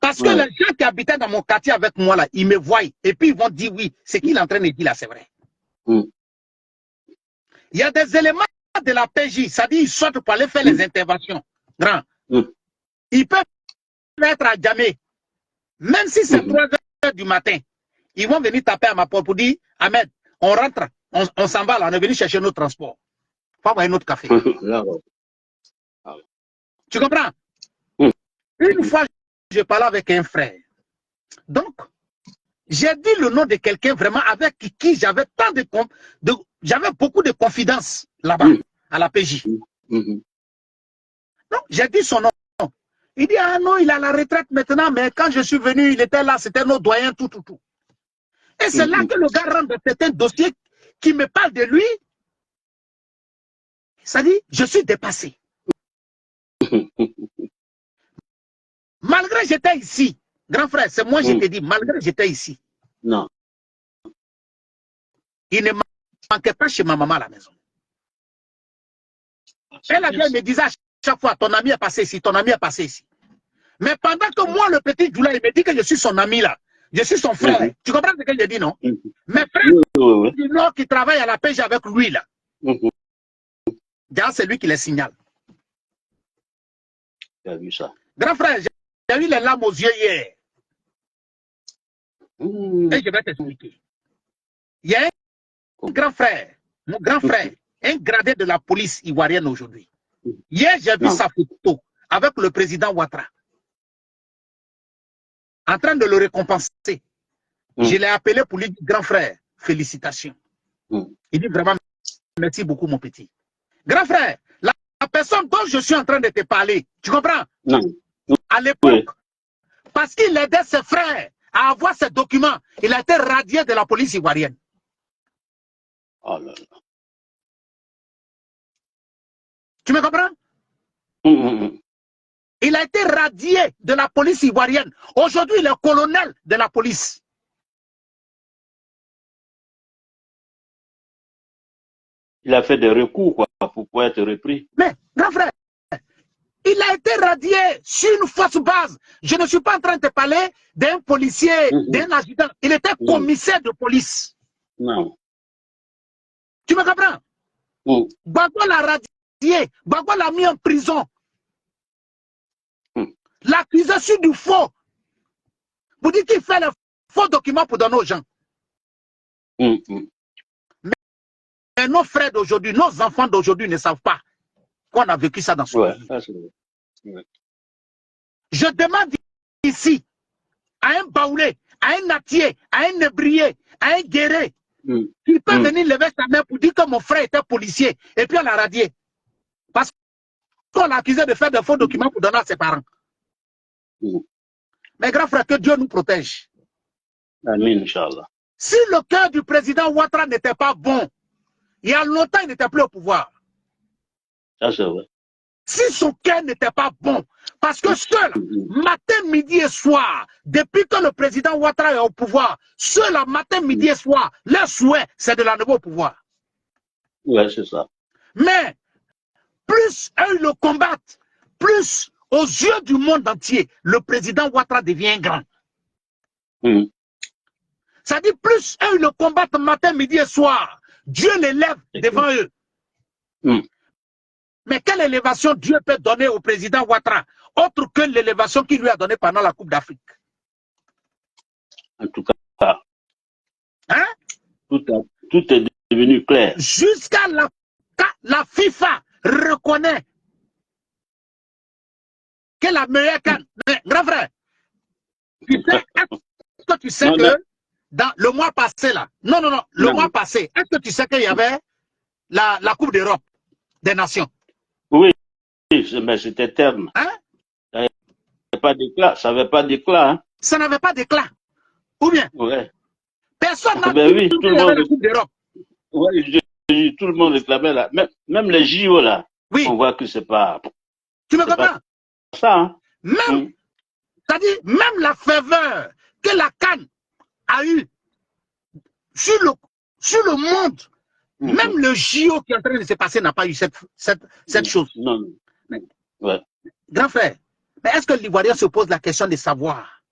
Parce que les gens qui habitaient dans mon quartier avec moi là, ils me voient et puis ils vont dire oui, ce qu'il est en train de dire là, c'est vrai. Il y a des éléments de la PJ, ça dit ils sortent pour aller faire les interventions. Grand. Ils peuvent être à Djamé. Même si c'est 3 heures du matin, ils vont venir taper à ma porte pour dire Ahmed, on rentre, on s'en va là, on est venu chercher notre transport. Faut avoir un autre café. Tu comprends? Une fois, je parlais avec un frère. Donc, j'ai dit le nom de quelqu'un vraiment avec qui j'avais tant j'avais beaucoup de confidence là-bas, à la PJ. Non, j'ai dit son nom. Il dit, ah non, il est à la retraite maintenant, mais quand je suis venu, il était là, c'était nos doyens, tout. Et c'est là que le gars rentre dans certains dossiers qui me parle de lui. Ça dit, je suis dépassé. Malgré j'étais ici, grand frère, c'est moi, je te dis, malgré j'étais ici. Non. Il ne manquait pas chez ma maman à la maison. Elle me disait à chaque fois, ton ami est passé ici, ton ami est passé ici. Mais pendant que moi, le petit Djoula, il me dit que je suis son ami là, je suis son frère. Tu comprends ce que je dis, non? Mes frères du Nord qui travaillent à la pêche avec lui là, c'est lui qui les signale. Tu as vu ça? Grand frère, j'ai eu les larmes aux yeux hier. Et je vais t'expliquer. Il y a un grand frère, mon grand frère, un gradé de la police ivoirienne aujourd'hui. Hier, j'ai vu sa photo avec le président Ouattara, en train de le récompenser. Je l'ai appelé pour lui dire, grand frère, félicitations. Il dit vraiment, merci beaucoup, mon petit. Grand frère, la personne dont je suis en train de te parler, tu comprends? Non. À l'époque, parce qu'il aidait ses frères à avoir ces documents, il a été radié de la police ivoirienne. Oh là là. Tu me comprends? Il a été radié de la police ivoirienne. Aujourd'hui, il est colonel de la police. Il a fait des recours quoi, pour pouvoir être repris. Mais, grand frère, il a été radié sur une fausse base. Je ne suis pas en train de te parler d'un policier, d'un adjudant. Il était commissaire de police. Non. Tu me comprends? Bagbo l'a radié. Bagbo l'a mis en prison. L'accusation du faux. Vous dites qu'il fait les faux documents pour donner aux gens. Mais nos frères d'aujourd'hui, nos enfants d'aujourd'hui ne savent pas qu'on a vécu ça dans ce pays. Je demande ici à un Baoulé, à un Natier, à un Nébrié, à un Guéré, qui peut venir lever sa main pour dire que mon frère était policier et puis on l'a radié. Parce qu'on l'a accusé de faire de faux documents pour donner à ses parents. Mais grand frère, que Dieu nous protège. Amen, Inch'Allah. Si le cœur du président Ouattara n'était pas bon, il y a longtemps il n'était plus au pouvoir. Ça c'est vrai. Si son cœur n'était pas bon, parce que ceux-là, matin, midi et soir, depuis que le président Ouattara est au pouvoir, ceux-là, matin, midi et soir, leur souhait, c'est de l'enlever au pouvoir. Ouais, c'est ça. Mais, plus eux le combattent, plus aux yeux du monde entier, le président Ouattara devient grand. Ça dit, plus eux le combattent matin, midi et soir, Dieu l'élève devant eux. Mais quelle élévation Dieu peut donner au président Ouattara, autre que l'élévation qu'il lui a donnée pendant la Coupe d'Afrique? En tout cas, hein? Tout est devenu clair. Jusqu'à la FIFA reconnaît que la meilleure canne. Mais, grand frère, est-ce que tu sais que dans le mois passé, là, le mois passé, est-ce que tu sais qu'il y avait la Coupe d'Europe des Nations? Oui, mais c'était terne. Hein? Ça n'avait pas d'éclat. Ça n'avait pas d'éclat. Hein? Ça n'avait pas d'éclat. Ou bien? Ouais. Personne n'a dit tout le monde la Coupe d'Europe. Oui, tout le monde réclamait là. Même les JO là, oui. On voit que c'est pas. Tu me comprends? Ça, hein? Même, c'est-à-dire, même la ferveur que la CAN a eue sur le monde, même le JO qui est en train de se passer n'a pas eu cette chose. Non. Ouais. Grand frère, mais est-ce que l'Ivoirien se pose la question de savoir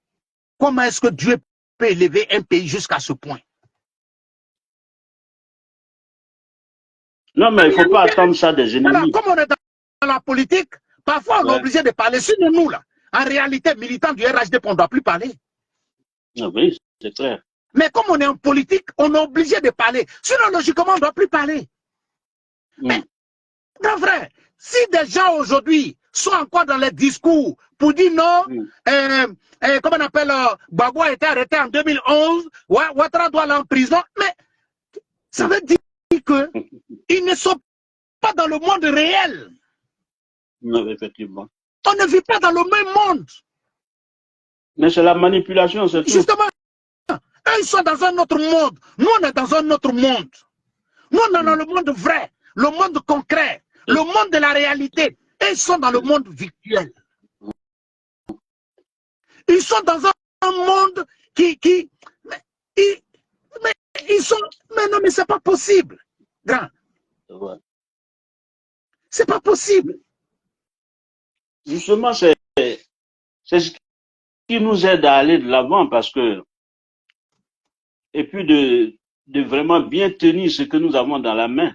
comment est-ce que Dieu peut élever un pays jusqu'à ce point? Non, mais il ne faut pas attendre ça des ennemis. Voilà, comme on est dans la politique, parfois on est obligé de parler. Sinon, nous, là, en réalité, militants du RHD, on ne doit plus parler. Oui, c'est clair. Mais comme on est en politique, on est obligé de parler. Sinon, logiquement, on ne doit plus parler. Mais, grand frère, si des gens aujourd'hui sont encore dans les discours pour dire non, comment on appelle, Gbagbo a été arrêté en 2011, Ouattara doit aller en prison, mais ça veut dire qu'ils ne sont pas dans le monde réel. Non, effectivement. On ne vit pas dans le même monde. Mais c'est la manipulation, c'est tout. Justement, eux, ils sont dans un autre monde. Nous, on est dans un autre monde. Nous, on est dans le monde vrai, le monde concret, le monde de la réalité. Et ils sont dans le monde virtuel. Ils sont dans un monde mais ils sont... Mais non, mais c'est pas possible. Grand. C'est pas possible. Justement, c'est ce qui nous aide à aller de l'avant parce que, et puis de vraiment bien tenir ce que nous avons dans la main.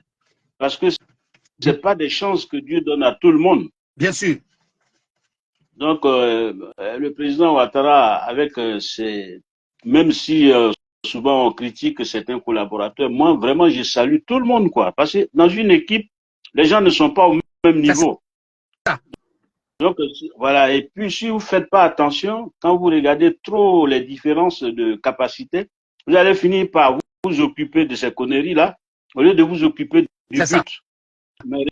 Parce que ce n'est pas des chances que Dieu donne à tout le monde. Bien sûr. Donc, le président Ouattara, avec même si souvent on critique certains collaborateurs, moi, vraiment, je salue tout le monde, quoi. Parce que dans une équipe, les gens ne sont pas au même niveau. Donc, voilà. Et puis, si vous ne faites pas attention, quand vous regardez trop les différences de capacité, vous allez finir par vous occuper de ces conneries-là, au lieu de vous occuper du but. Mais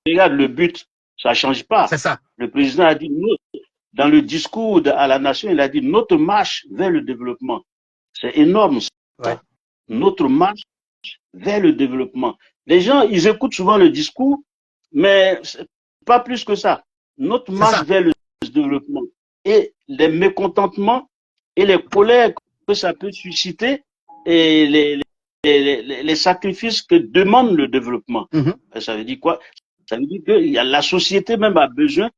regarde, le but, ça ne change pas. C'est ça. Le président a dit, dans le discours à la nation, il a dit, notre marche vers le développement. C'est énorme, ça. Ouais. Notre marche vers le développement. Les gens, ils écoutent souvent le discours, mais pas plus que ça. Notre marche vers le développement et les mécontentements et les colères que ça peut susciter et les sacrifices que demande le développement. Ça veut dire quoi? Ça veut dire que la société même a besoin.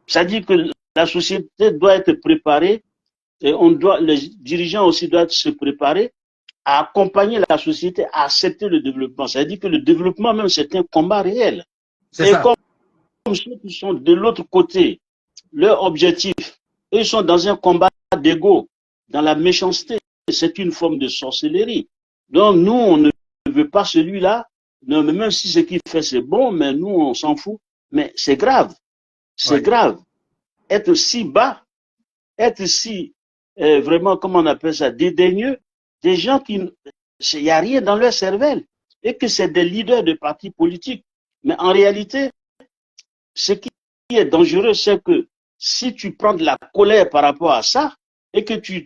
Ça veut dire que la société doit être préparée et les dirigeants aussi doivent se préparer à accompagner la société à accepter le développement. Ça veut dire que le développement même, c'est un combat réel. Et comme ceux qui sont de l'autre côté, leur objectif, eux, ils sont dans un combat d'ego, dans la méchanceté. C'est une forme de sorcellerie. Donc, nous, on ne veut pas celui-là. Non, mais même si ce qu'il fait, c'est bon, mais nous, on s'en fout. Mais c'est grave. C'est grave. Être si bas, être si, vraiment, comment on appelle ça, dédaigneux, des gens qui, il n'y a rien dans leur cervelle. Et que c'est des leaders de partis politiques. Mais en réalité, ce qui est dangereux, c'est que si tu prends de la colère par rapport à ça, et que tu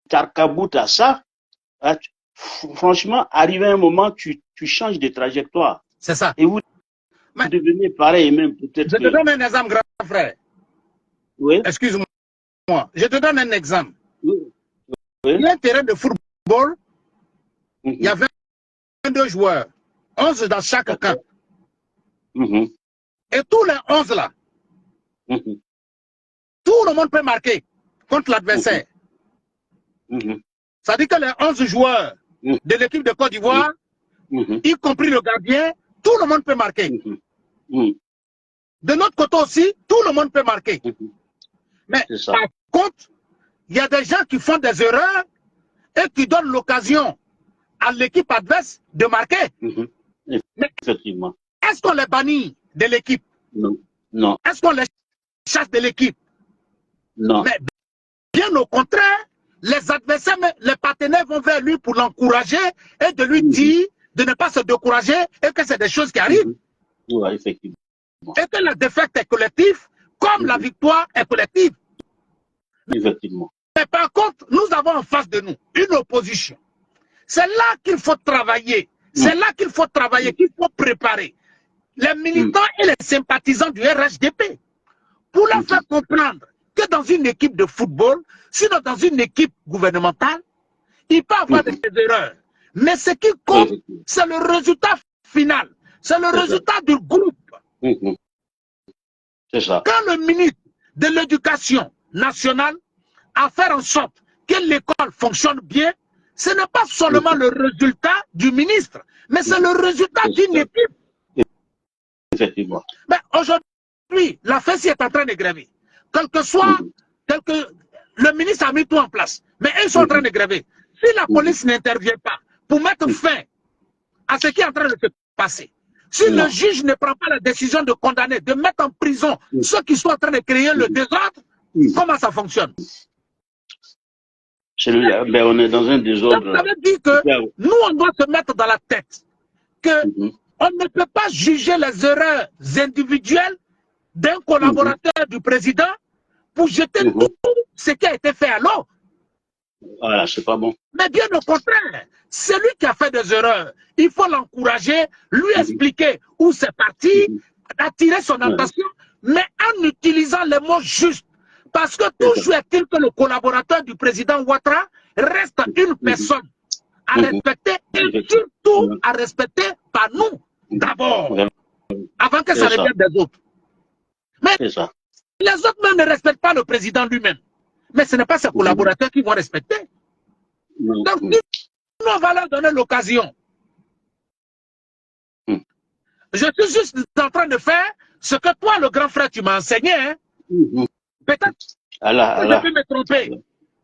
t'arcaboutes à ça, franchement, arrivé à un moment, tu changes de trajectoire. C'est ça. Et vous vous devenez pareil, même peut-être. Je te donne un exemple, grand frère. Oui. Excuse-moi. Je te donne un exemple. Oui. Il y a un terrain de football, il y a 22 joueurs, 11 dans chaque camp. Et tous les 11 là, tout le monde peut marquer contre l'adversaire. Ça dit que les 11 joueurs de l'équipe de Côte d'Ivoire, y compris le gardien, tout le monde peut marquer. De notre côté aussi, tout le monde peut marquer. Mais par contre, il y a des gens qui font des erreurs et qui donnent l'occasion à l'équipe adverse de marquer. Mais est-ce qu'on les bannit de l'équipe? Non. Non. Est-ce qu'on les chasse de l'équipe? Non. Mais bien au contraire, les adversaires, les partenaires vont vers lui pour l'encourager et de lui dire de ne pas se décourager et que c'est des choses qui arrivent. Oui, effectivement. Et que la défaite est collective, comme la victoire est collective. Effectivement. Mais par contre, nous avons en face de nous une opposition. C'est là qu'il faut travailler. C'est là qu'il faut travailler, qu'il faut préparer les militants et les sympathisants du RHDP pour leur faire comprendre que dans une équipe de football, sinon dans une équipe gouvernementale, il peut y avoir des erreurs. Mais ce qui compte, c'est le résultat final. C'est le résultat du groupe. C'est ça. Quand le ministre de l'Éducation nationale a fait en sorte que l'école fonctionne bien, ce n'est pas seulement le résultat du ministre, mais c'est le résultat d'une équipe. Effectivement. Mais aujourd'hui, la FESI est en train de gréver. Quel que soit, le ministre a mis tout en place, mais ils sont en train de gréver. Si la police n'intervient pas pour mettre fin à ce qui est en train de se passer, si le juge ne prend pas la décision de condamner, de mettre en prison ceux qui sont en train de créer le désordre, comment ça fonctionne? Ben, on est dans un désordre. Ça veut dire que nous, on doit se mettre dans la tête que on ne peut pas juger les erreurs individuelles d'un collaborateur du président pour jeter tout ce qui a été fait à l'eau. Voilà, c'est pas bon. Mais bien au contraire, c'est lui qui a fait des erreurs. Il faut l'encourager, lui expliquer où c'est parti, attirer son attention, mais en utilisant les mots justes. Parce que toujours est-il que le collaborateur du président Ouattara reste une personne à respecter et surtout à respecter par nous d'abord, avant que ça revienne des autres. Mais les autres même ne respectent pas le président lui-même. Mais ce n'est pas ses collaborateurs qui vont respecter. Donc, nous, on va leur donner l'occasion. Je suis juste en train de faire ce que toi, le grand frère, tu m'as enseigné. Hein? Peut-être que je peux me tromper.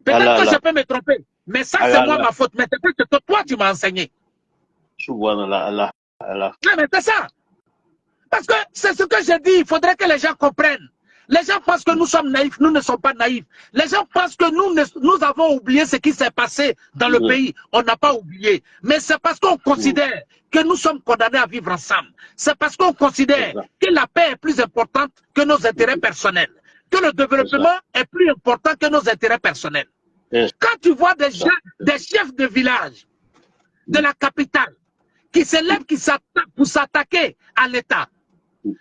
Peut-être que je peux me tromper. Mais ça, c'est moi ma faute. Mais c'est ce que toi, tu m'as enseigné. Non, mais c'est ça. Parce que c'est ce que j'ai dit. Il faudrait que les gens comprennent. Les gens pensent que nous sommes naïfs. Nous ne sommes pas naïfs. Les gens pensent que nous avons oublié ce qui s'est passé dans le pays. On n'a pas oublié. Mais c'est parce qu'on considère que nous sommes condamnés à vivre ensemble. C'est parce qu'on considère que la paix est plus importante que nos intérêts personnels. Que le développement est plus important que nos intérêts personnels. Quand tu vois des chefs de village de la capitale qui se lèvent pour s'attaquer à l'État,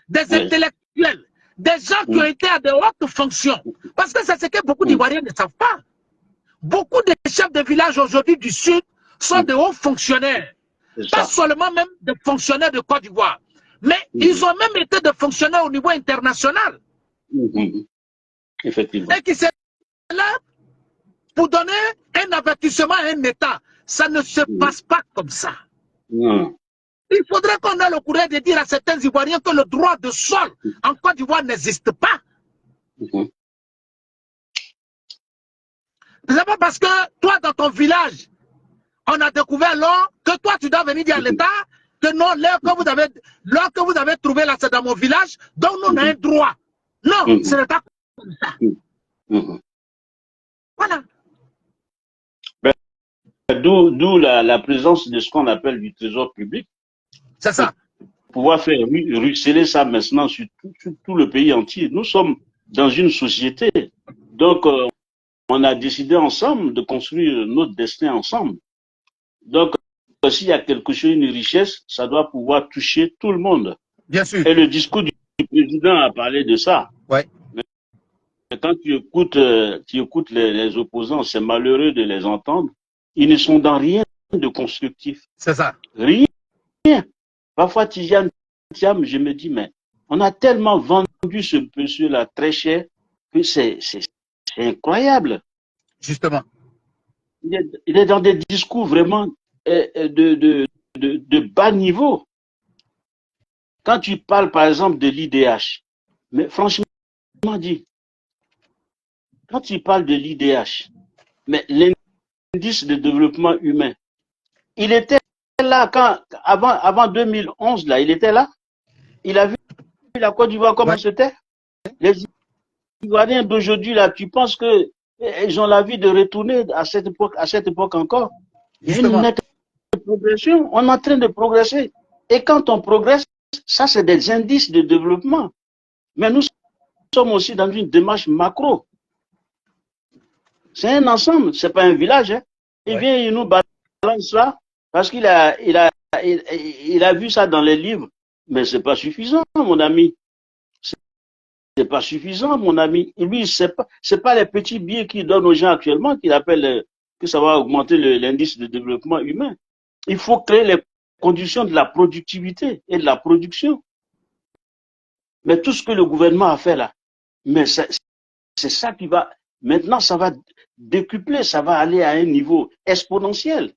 des intellectuels, des gens qui ont été à de hautes fonctions, parce que c'est ce que beaucoup d'Ivoiriens ne savent pas. Beaucoup de chefs de village aujourd'hui du Sud sont de hauts fonctionnaires, pas seulement même des fonctionnaires de Côte d'Ivoire, mais ils ont même été des fonctionnaires au niveau international. Effectivement. Et qui se lèvent pour donner un avertissement à un État. Ça ne se passe pas comme ça. Il faudrait qu'on ait le courage de dire à certains Ivoiriens que le droit de sol en Côte d'Ivoire n'existe pas. C'est pas parce que toi, dans ton village, on a découvert l'or, que toi, tu dois venir dire à l'État que non, l'or que vous avez trouvé là, c'est dans mon village, donc nous, on a un droit. Non, ce n'est pas comme ça. Voilà. D'où la présence de ce qu'on appelle du trésor public. C'est ça. Pouvoir faire ruisseler ça maintenant sur tout le pays entier. Nous sommes dans une société. Donc, on a décidé ensemble de construire notre destin ensemble. Donc, s'il y a quelque chose, une richesse, ça doit pouvoir toucher tout le monde. Bien sûr. Et le discours du président a parlé de ça. Ouais. Mais quand tu écoutes les opposants, c'est malheureux de les entendre. Ils ne sont dans rien de constructif. C'est ça. Rien. Parfois, Tidiane Thiam, je me dis, mais on a tellement vendu ce monsieur-là très cher que c'est incroyable. Justement. Il est dans des discours vraiment de bas niveau. Quand tu parles, par exemple, de l'IDH, mais franchement dit, quand tu parles de l'IDH, mais l'indice de développement humain, il était là avant 2011, là, il était là. Il a vu la Côte d'Ivoire comment c'était. Les Ivoiriens d'aujourd'hui, là, tu penses que ils ont la vie de retourner à cette époque encore. Il y a une nette progression. On est en train de progresser. Et quand on progresse, ça, c'est des indices de développement. Mais nous sommes aussi dans une démarche macro. C'est un ensemble, c'est pas un village. Hein. Il vient, il nous balance ça parce qu'il a vu ça dans les livres. Mais c'est pas suffisant, mon ami. C'est pas suffisant, mon ami. Et lui, c'est pas les petits billets qu'il donne aux gens actuellement qu'il appelle que ça va augmenter l'indice de développement humain. Il faut créer les conditions de la productivité et de la production. Mais tout ce que le gouvernement a fait là, mais c'est ça qui va, maintenant ça va décupler, ça va aller à un niveau exponentiel.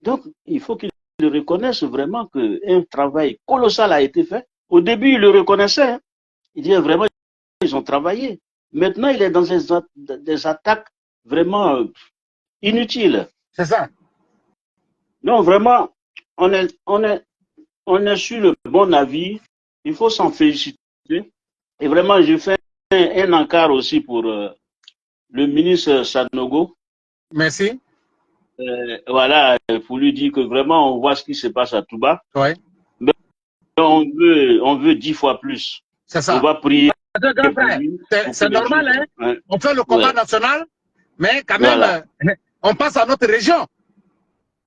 Donc, il faut qu'il reconnaisse vraiment qu'un travail colossal a été fait. Au début, il le reconnaissait. Hein. Il disait vraiment, ils ont travaillé. Maintenant, il est dans des attaques vraiment inutiles. C'est ça. Non, vraiment, on est sur le bon avis. Il faut s'en féliciter. Et vraiment, je fais un encart aussi pour le ministre Sanogo. Merci. Voilà, pour lui dire que vraiment, on voit ce qui se passe à Touba. Ouais. Mais on veut 10 fois plus. C'est ça. On va prier. C'est normal, hein? Ouais. On fait le combat national, mais quand même, on passe à notre région.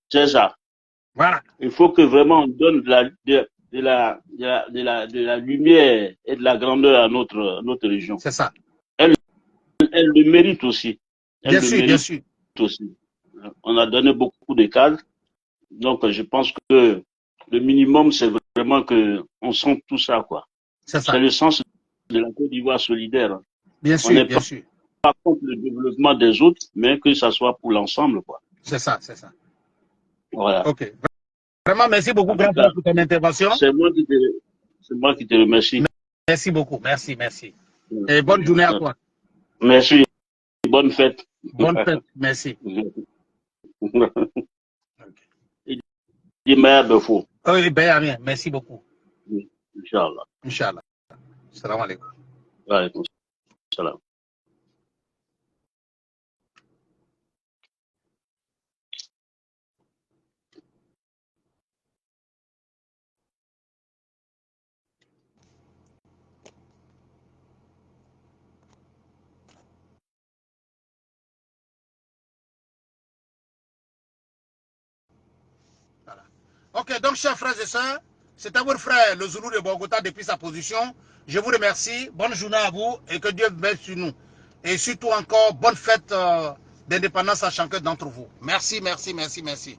C'est ça. Voilà. Il faut que vraiment on donne de la lumière et de la grandeur à notre région. C'est ça. Elle le mérite aussi. Bien sûr, bien sûr. Aussi. On a donné beaucoup de cadres. Donc, je pense que le minimum, c'est vraiment qu'on sente tout ça, quoi. C'est le sens de la Côte d'Ivoire solidaire. Bien sûr, bien sûr. Pas contre le développement des autres, mais que ça soit pour l'ensemble, quoi. C'est ça, c'est ça. Voilà. Ok. Vraiment, merci beaucoup, grand frère, pour ton intervention. C'est moi qui te remercie. Merci beaucoup. Merci, merci. Et bonne journée à toi. Merci. Bonne fête. Bonne fête. Merci. Oui, bien, merci beaucoup. Inch'Allah. Inch'Allah. Salam alaikum. Wa alaikum salam. Ok, donc chers frères et sœurs, c'est à votre frère le Zoulou de Bogota depuis sa position. Je vous remercie. Bonne journée à vous et que Dieu veille sur nous. Et surtout encore, bonne fête d'indépendance à chacun d'entre vous. Merci, merci, merci, merci.